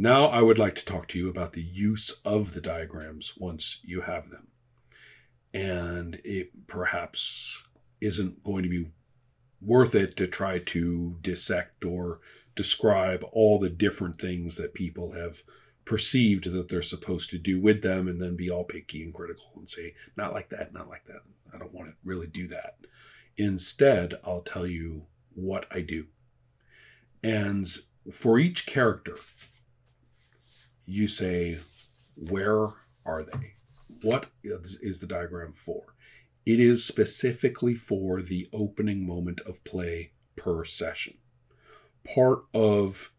Now I would like to talk to you about the use of the diagrams once you have them. And it perhaps isn't going to be worth it to try to dissect or describe all the different things that people have perceived that they're supposed to do with them and then be all picky and critical and say, not like that, not like that. I don't want to really do that. Instead, I'll tell you what I do. And for each character, you say, where are they? What is the diagram for? It is specifically for the opening moment of play per session. Part of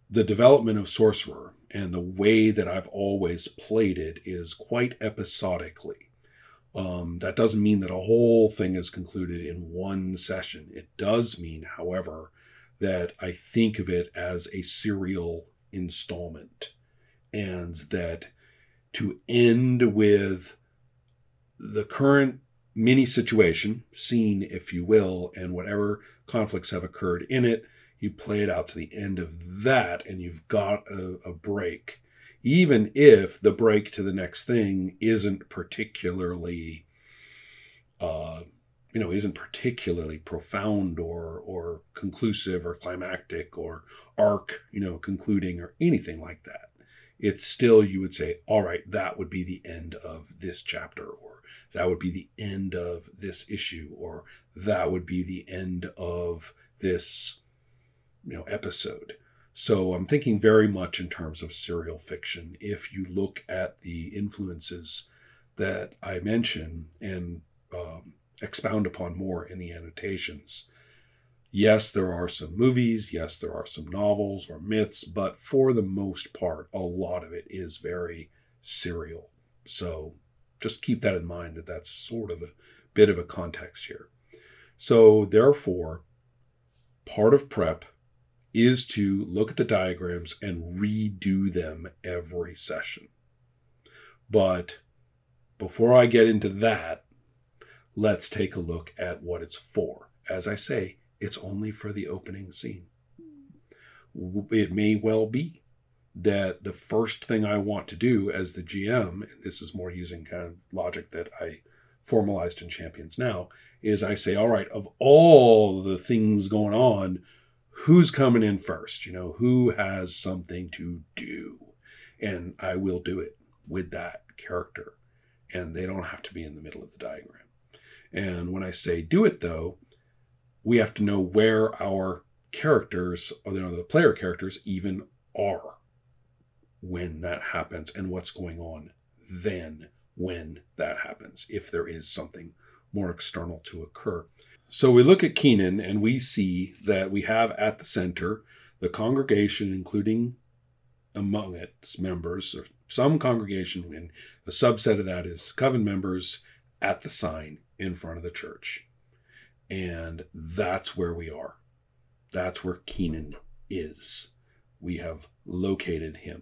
the development of Sorcerer and the way that I've always played it is quite episodically. That doesn't mean that a whole thing is concluded in one session. It does mean, however, that I think of it as a serial installment, and that to end with the current mini situation, scene, if you will, and whatever conflicts have occurred in it, you play it out to the end of that, and you've got a break. Even if the break to the next thing isn't particularly, isn't particularly profound or conclusive or climactic or arc, concluding or anything like that. It's still, you would say, all right, that would be the end of this chapter, or that would be the end of this issue, or that would be the end of this, episode. So I'm thinking very much in terms of serial fiction. If you look at the influences that I mention and expound upon more in the annotations, yes, there are some movies. Yes, there are some novels or myths, but for the most part, a lot of it is very serial. So just keep that in mind, that that's sort of a bit of a context here. So therefore, part of prep is to look at the diagrams and redo them every session. But before I get into that, let's take a look at what it's for. As I say, it's only for the opening scene. It may well be that the first thing I want to do as the GM, and this is more using kind of logic that I formalized in Champions now, is I say, all right, of all the things going on, who's coming in first? Who has something to do? And I will do it with that character. And they don't have to be in the middle of the diagram. And when I say do it, though, we have to know where our characters, or the player characters, even are when that happens, and what's going on then when that happens, if there is something more external to occur. So we look at Keenan, and we see that we have at the center the congregation, including among its members, or some congregation, and a subset of that is coven members at the sign in front of the church. And that's where we are. That's where Keenan is. We have located him.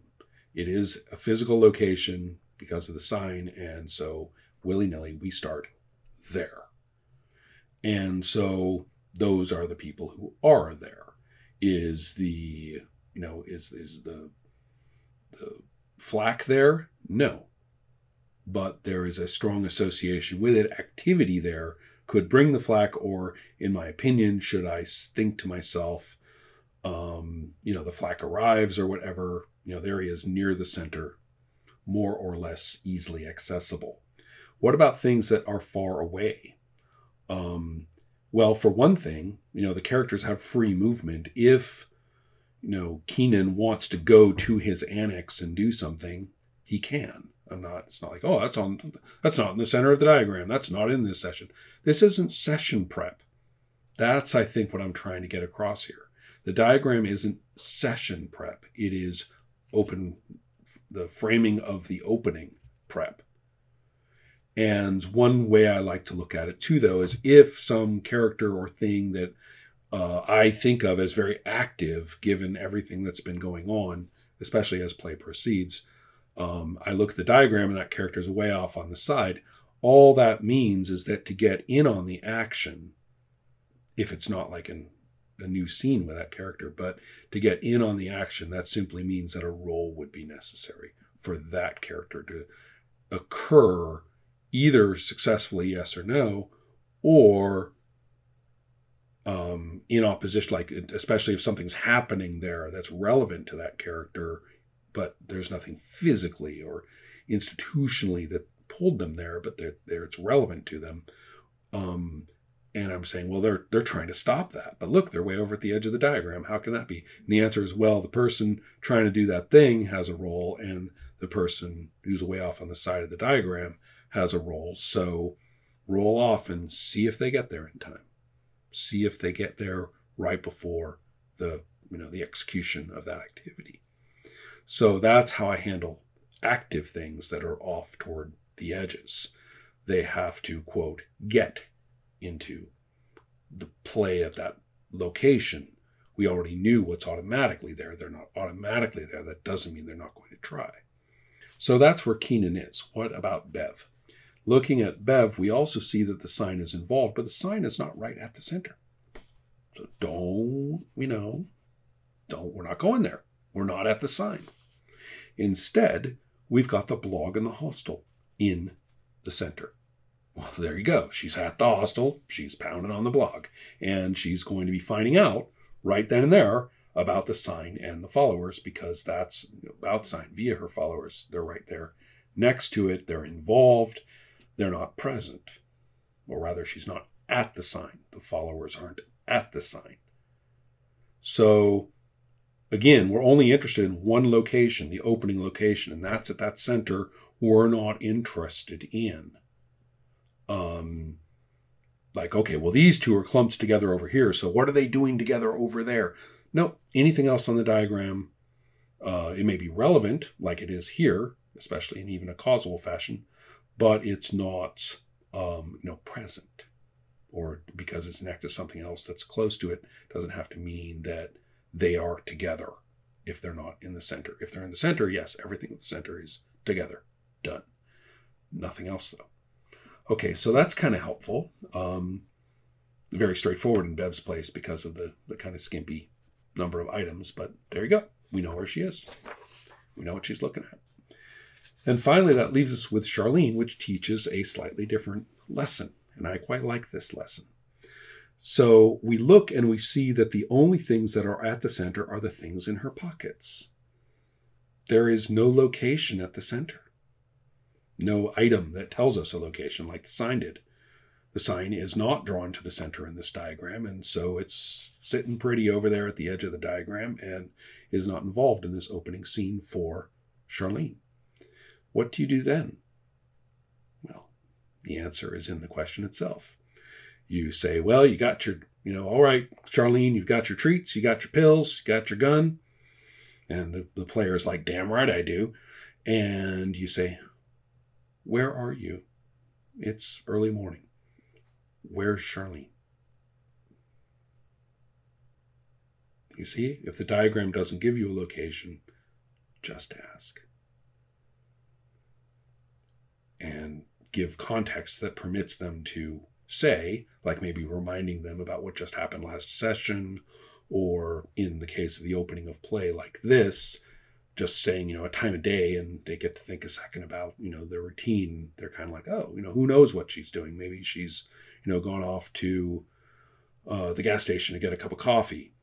It is a physical location because of the sign, and so willy-nilly we start there. And so those are the people who are there. Is the flak there? No. But there is a strong association with it. Activity there could bring the flak, or in my opinion, should I think to myself, the flak arrives or whatever, there he is near the center, more or less easily accessible. What about things that are far away? Well, for one thing, the characters have free movement. If, Keenan wants to go to his annex and do something, he can. It's not like, oh, that's not in the center of the diagram. That's not in this session. This isn't session prep. That's, I think, what I'm trying to get across here. The diagram isn't session prep. It is the framing of the opening prep. And one way I like to look at it too, though, is if some character or thing that I think of as very active, given everything that's been going on, especially as play proceeds, I look at the diagram and that character is way off on the side. All that means is that to get in on the action, if it's not like a new scene with that character. But to get in on the action, that simply means that a roll would be necessary for that character to occur, either successfully, yes or no, or in opposition, like especially if something's happening there that's relevant to that character, but there's nothing physically or institutionally that pulled them there, but they're it's relevant to them. And I'm saying, well, they're trying to stop that, but look, they're way over at the edge of the diagram. How can that be? And the answer is, well, the person trying to do that thing has a role, and the person who's way off on the side of the diagram has a role. So roll off and see if they get there in time. See if they get there right before the execution of that activity. So that's how I handle active things that are off toward the edges. They have to, quote, get into the play of that location. We already knew what's automatically there. They're not automatically there. That doesn't mean they're not going to try. So that's where Keenan is. What about Bev? Looking at Bev, we also see that the sign is involved, but the sign is not right at the center. So we're not going there. We're not at the sign. Instead, we've got the blog and the hostel in the center. Well, there you go. She's at the hostel. She's pounding on the blog. And she's going to be finding out right then and there about the sign and the followers, because that's about sign via her followers. They're right there next to it. They're involved. They're not present. Or rather, she's not at the sign. The followers aren't at the sign. So, again, we're only interested in one location, the opening location, and that's at that center we're not interested in. Like, okay, well, these two are clumped together over here, so what are they doing together over there? No, anything else on the diagram, it may be relevant, like it is here, especially in even a causal fashion, but it's not, present. Or because it's next to something else that's close to it, doesn't have to mean that they are together if they're not in the center. If they're in the center, yes, everything at the center is together. Done. Nothing else, though. Okay, so that's kind of helpful. Very straightforward in Bev's place because of the kind of skimpy number of items, but there you go. We know where she is. We know what she's looking at. And finally, that leaves us with Charlene, which teaches a slightly different lesson. And I quite like this lesson. So we look and we see that the only things that are at the center are the things in her pockets. There is no location at the center. No item that tells us a location like the sign did. The sign is not drawn to the center in this diagram, and so it's sitting pretty over there at the edge of the diagram and is not involved in this opening scene for Charlene. What do you do then? Well, the answer is in the question itself. You say, well, you got your, all right, Charlene, you've got your treats, you got your pills, you got your gun. And the player's like, damn right I do. And you say, where are you? It's early morning. Where's Charlene? You see, if the diagram doesn't give you a location, just ask. And give context that permits them to say, like maybe reminding them about what just happened last session, or in the case of the opening of play like this, just saying, a time of day, and they get to think a second about, their routine. They're kind of like, oh, who knows what she's doing? Maybe she's, gone off to the gas station to get a cup of coffee,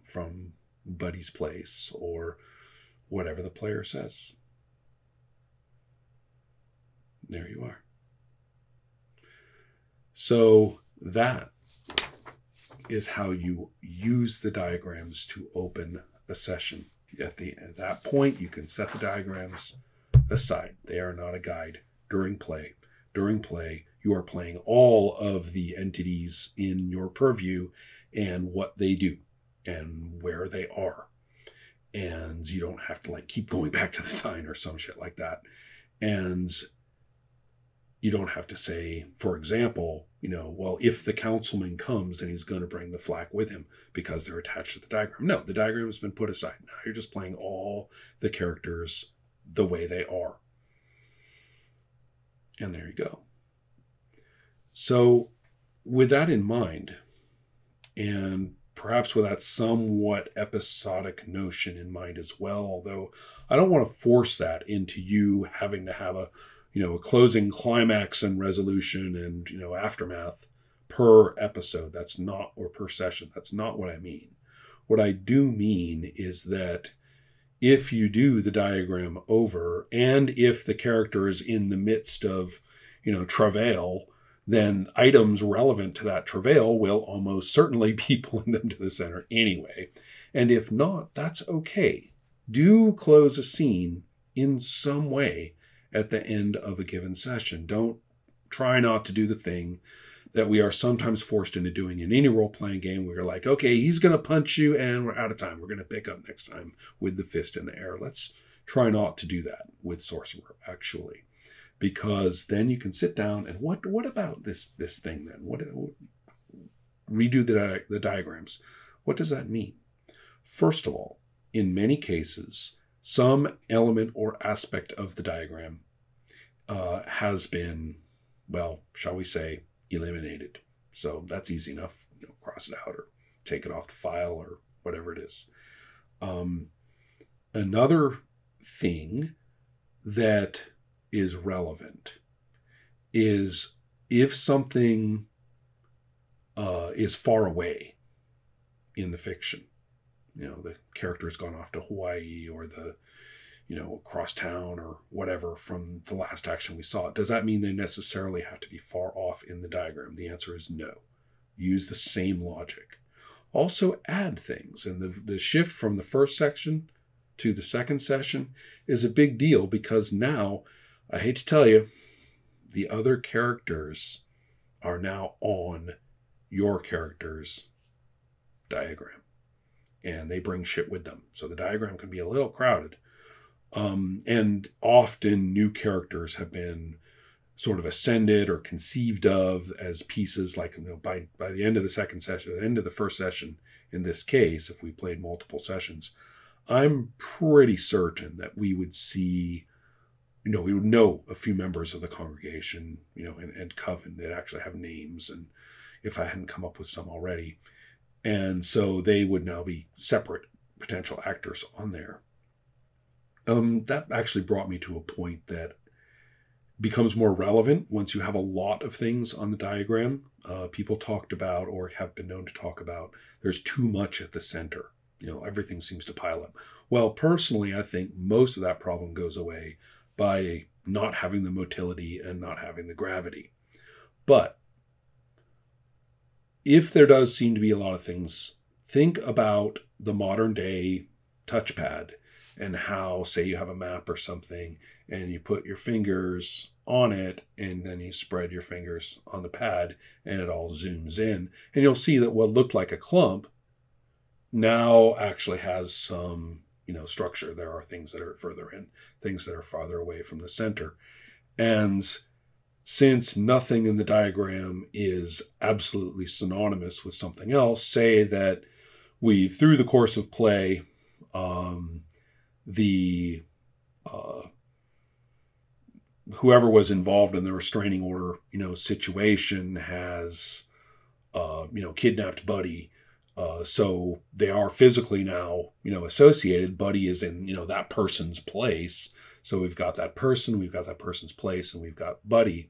from Buddy's place, or whatever the player says. There you are. So that is how you use the diagrams to open a session. At that point, you can set the diagrams aside. They are not a guide during play. During play, you are playing all of the entities in your purview and what they do and where they are. And you don't have to keep going back to the sign or some shit like that. And you don't have to say, for example, well, if the councilman comes, then he's going to bring the flak with him because they're attached to the diagram. No, the diagram has been put aside. Now you're just playing all the characters the way they are. And there you go. So with that in mind, and perhaps with that somewhat episodic notion in mind as well. Although I don't want to force that into you having to have a closing climax and resolution and, aftermath per episode. That's not, or per session. That's not what I mean. What I do mean is that if you do the diagram over, and if the character is in the midst of, travail, then items relevant to that travail will almost certainly be pulling them to the center anyway. And if not, that's okay. Do close a scene in some way at the end of a given session. Don't try not to do the thing that we are sometimes forced into doing in any role-playing game where you're like, okay, he's going to punch you and we're out of time. We're going to pick up next time with the fist in the air. Let's try not to do that with Sorcerer, actually. Because then you can sit down and what about this thing then? Redo the diagrams. What does that mean? First of all, in many cases, some element or aspect of the diagram has been, well, shall we say, eliminated. So that's easy enough. Cross it out or take it off the file or whatever it is. Another thing that is relevant is if something is far away in the fiction. The character has gone off to Hawaii or across town or whatever from the last action we saw. Does that mean they necessarily have to be far off in the diagram? The answer is no. Use the same logic. Also add things. And the shift from the first section to the second session is a big deal because now, I hate to tell you, the other characters are now on your character's diagram. And they bring shit with them. So the diagram can be a little crowded. And often new characters have been sort of ascended or conceived of as pieces, like by the end of the second session, the end of the first session, in this case, if we played multiple sessions, I'm pretty certain that we would see, we would know a few members of the congregation, and coven. They'd actually have names, and if I hadn't come up with some already. And so they would now be separate potential actors on there. That actually brought me to a point that becomes more relevant once you have a lot of things on the diagram. People talked about, or have been known to talk about, there's too much at the center. Everything seems to pile up. Well, personally, I think most of that problem goes away by not having the motility and not having the gravity. But if there does seem to be a lot of things, think about the modern day touchpad and how, say you have a map or something and you put your fingers on it and then you spread your fingers on the pad and it all zooms in. And you'll see that what looked like a clump now actually has some, structure. There are things that are further in, things that are farther away from the center. And since nothing in the diagram is absolutely synonymous with something else, say that through the course of play, whoever was involved in the restraining order, situation has, kidnapped Buddy. So they are physically now, associated. Buddy is in, that person's place. So we've got that person, we've got that person's place, and we've got Buddy.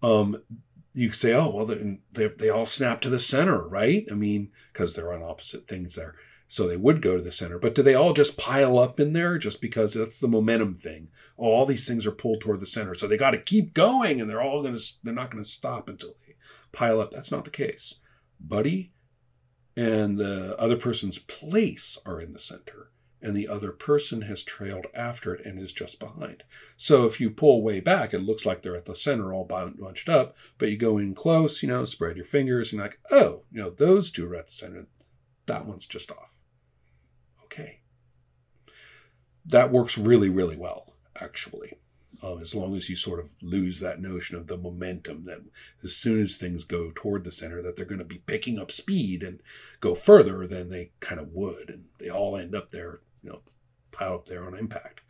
You say, oh, well, they all snap to the center, right? I mean, because they're on opposite things there. So they would go to the center. But do they all just pile up in there just because that's the momentum thing? Oh, all these things are pulled toward the center. So they got to keep going, and they're not going to stop until they pile up. That's not the case. Buddy and the other person's place are in the center, and the other person has trailed after it and is just behind. So if you pull way back, it looks like they're at the center all bunched up, but you go in close, spread your fingers, and you're like, oh, those two are at the center. That one's just off. Okay. That works really, really well, actually. As long as you sort of lose that notion of the momentum that as soon as things go toward the center, that they're going to be picking up speed and go further than they kind of would. And they all end up there, pile up there on impact.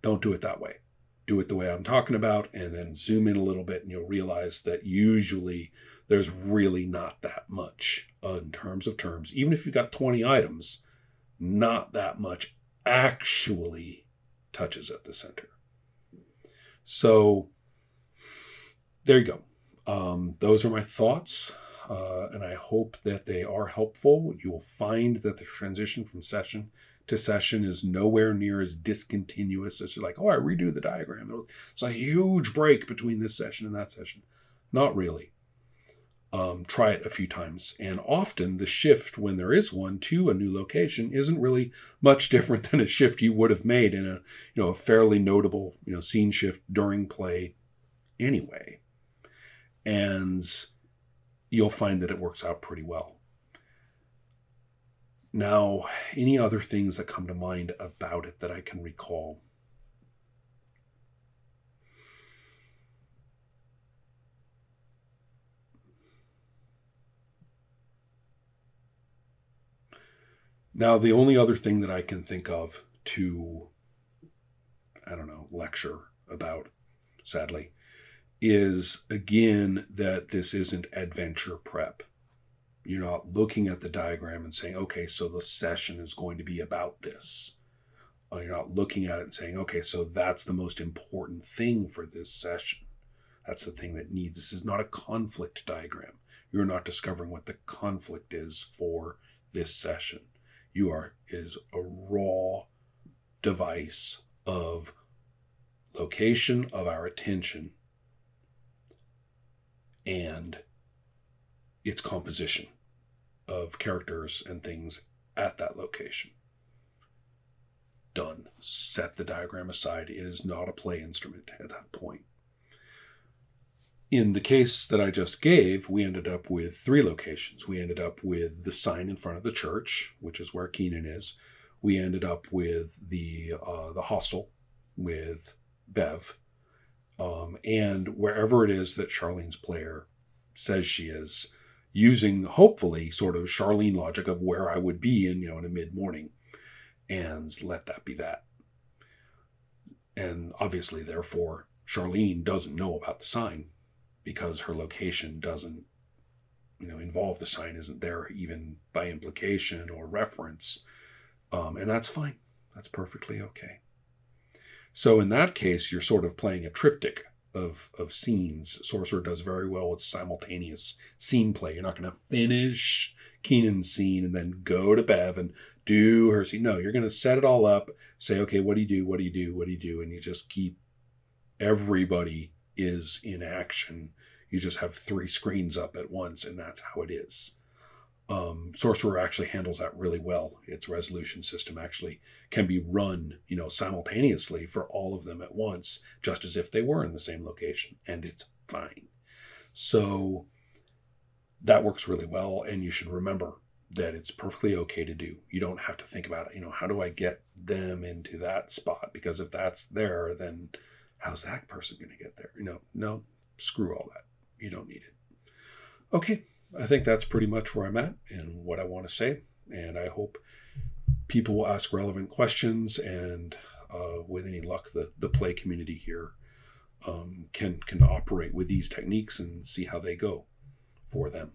Don't do it that way. Do it the way I'm talking about, and then zoom in a little bit, and you'll realize that usually there's really not that much in terms of terms. Even if you've got 20 items, not that much actually touches at the center. So there you go. Those are my thoughts, and I hope that they are helpful. You will find that the transition from session to session is nowhere near as discontinuous as you're like, oh, I redo the diagram. It's a huge break between this session and that session. Not really. Try it a few times. And often the shift, when there is one, to a new location isn't really much different than a shift you would have made in a fairly notable scene shift during play anyway. And you'll find that it works out pretty well. Now, any other things that come to mind about it that I can recall? Now, the only other thing that I can think of to, lecture about, sadly, is, again, that this isn't adventure prep. You're not looking at the diagram and saying, okay, so the session is going to be about this. You're not looking at it and saying, okay, so that's the most important thing for this session. That's the thing that needs. This is not a conflict diagram. You're not discovering what the conflict is for this session. Is a raw device of location of our attention and its composition of characters and things at that location. Done. Set the diagram aside. It is not a play instrument at that point. In the case that I just gave, we ended up with 3 locations. We ended up with the sign in front of the church, which is where Keenan is. We ended up with the hostel with Bev. And wherever it is that Charlene's player says she is, using hopefully sort of Charlene logic of where I would be in a mid-morning, and let that be that. And obviously, therefore, Charlene doesn't know about the sign because her location doesn't involve the sign, isn't there even by implication or reference. And that's fine. That's perfectly okay. So in that case, you're sort of playing a triptych of scenes. Sorcerer does very well with simultaneous scene play. You're not going to finish Keenan's scene and then go to Bev and do her scene. No, you're going to set it all up, say, okay, what do you do? What do you do? What do you do? And you just keep, everybody is in action. You just have 3 screens up at once, and that's how it is. Sorcerer actually handles that really well. Its resolution system actually can be run, simultaneously for all of them at once, just as if they were in the same location, and it's fine. So that works really well, and you should remember that it's perfectly okay to do. You don't have to think about it, how do I get them into that spot? Because if that's there, then how's that person going to get there? No, screw all that. You don't need it. Okay. I think that's pretty much where I'm at and what I want to say. And I hope people will ask relevant questions, and with any luck, the play community here can operate with these techniques and see how they go for them.